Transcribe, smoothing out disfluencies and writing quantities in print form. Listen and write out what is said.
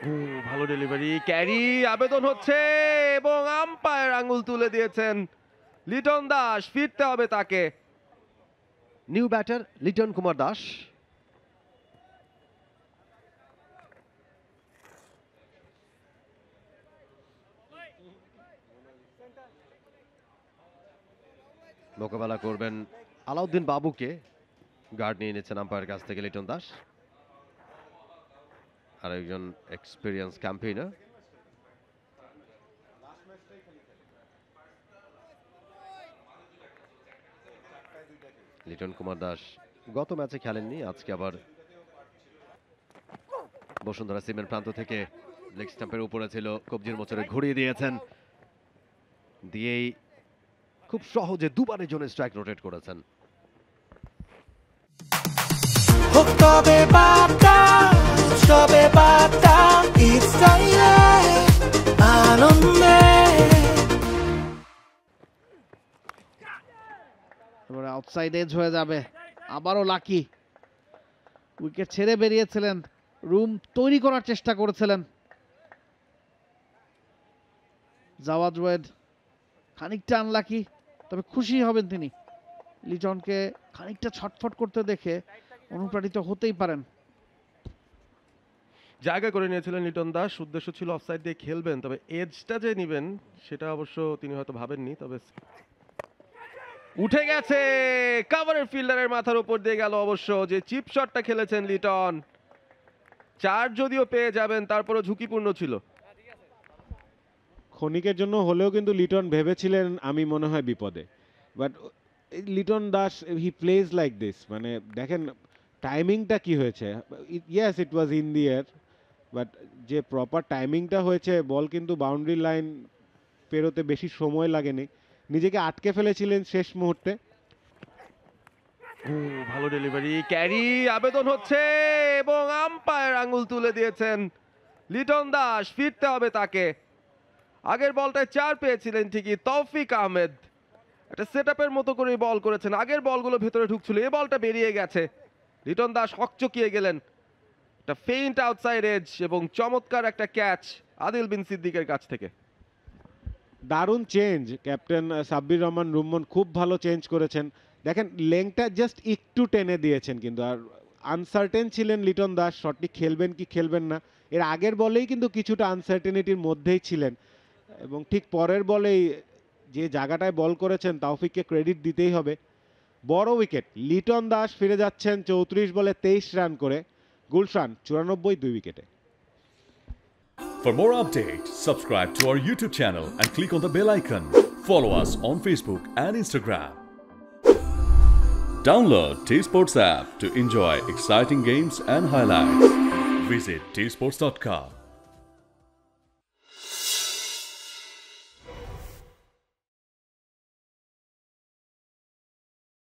ও ভালো delivery, carry আবেদন হচ্ছে এবং আম্পায়ার আঙ্গুল তুলে দিয়েছেন। লিটন দাস, ফিরতে হবে তাকে। New batter Liton Kumar Das. মোকাবেলা করবেন আলাউদ্দিন বাবুকে। গার্ড নিয়ে নিচ্ছেন আম্পায়ারের কাছ থেকে লিটন দাস, আর একজন এক্সপিরিয়েন্স ক্যাম্পেইনার। লিটন কুমার দাস গত ম্যাচে খেলেননি, আজকে আবার বসুন্ধরা সিমেন্ট প্রান্ত থেকে লেগ স্টাম্পের উপরে ছিল, কবজির মোচরে ঘুরিয়ে দিয়েছেন, দিয়েই খুব সহজে দুবারের জন্য স্ট্রাইক রোটেট করেছেন। এবারে আউটসাইড এজ হয়ে যাবে, আবারও লাকি। উইকেট ছেড়ে বেরিয়েছিলেন, রুম তৈরি করার চেষ্টা করেছিলেন জাওয়াদ ওয়েড। খানিকটা আনলাকি, তবে খুশি হবেন তিনি। লিটনকে খানিকটা ছটফট করতে দেখে অনুপ্রাণিত হতেই পারেন। জায়গা করে নিয়েছিলেন লিটন দাস, উদ্দেশ্য ছিল অফসাইড দিয়ে খেলবেন, তবে এজটা যে নেবেন সেটা অবশ্য তিনি হয়তো ভাবেননি। তবে উঠে গেছে, কাভারের ফিল্ডারের মাথার উপর দিয়ে গেল অবশ্য। যে চিপ শটটা খেলেছেন লিটন, 4 যদিও পেয়ে যাবেন তারপরও ঝুঁকিপূর্ণ ছিল। ক্ষণিকের জন্য হলেও কিন্তু লিটন ভেবেছিলেন আমি মনে হয় বিপদে, but Liton Das he plays like this. মানে দেখেন টাইমিংটা কি হয়েছে। Yes it was in the air, but যে প্রপার টাইমিংটা হয়েছে, বল কিন্তু বাউন্ডারি লাইন পেরোতে বেশি সময় লাগেনি, নিজেকে আটকে ফেলেছিলেন শেষ মুহূর্তে। ও ভালো ডেলিভারি, ক্যারি আবেদন হচ্ছে এবং আম্পায়ার আঙ্গুল তুলে দিয়েছেন। লিটন দাস, ফিরতে হবে তাকে। আগের বলটায় 4 পেয়েছিলেন ঠিকই তৌফিক আহমেদ, একটা সেটআপের মতো করেই বল করেছেন। আগের বলগুলো ভেতরে ঢুকছিল, এই বলটা বেরিয়ে গেছে। লিটন দাস হকচকিয়ে গেলেন, একটা ফেইন্ট আউটসাইড এজ এবং চমৎকার একটা ক্যাচ আদিল বিন সিদ্দিকের কাছ থেকে। দারুণ চেঞ্জ, ক্যাপ্টেন সাব্বির রহমান রুম্মন খুব ভালো চেঞ্জ করেছেন। দেখেন লেংটা জাস্ট একটু টেনে দিয়েছেন, কিন্তু আর আনসার্টেন ছিলেন লিটন দাস, শটটি খেলবেন কি খেলবেন না। এর আগের বলেই কিন্তু কিছুটা আনসার্টেনিটির মধ্যেই ছিলেন, এবং ঠিক পরের বলেই যে জায়গাটায় বল করেছেন তাওফিককে ক্রেডিট দিতেই হবে। বড় উইকেট, লিটন দাস ফিরে যাচ্ছেন 34 বলে 23 রান করে। গুলশান 94 2 উইকেটে। For more updates, subscribe to our YouTube channel and click on the bell icon. Follow us on Facebook and Instagram. Download T-Sports app to enjoy exciting games and highlights. Visit tsports.com.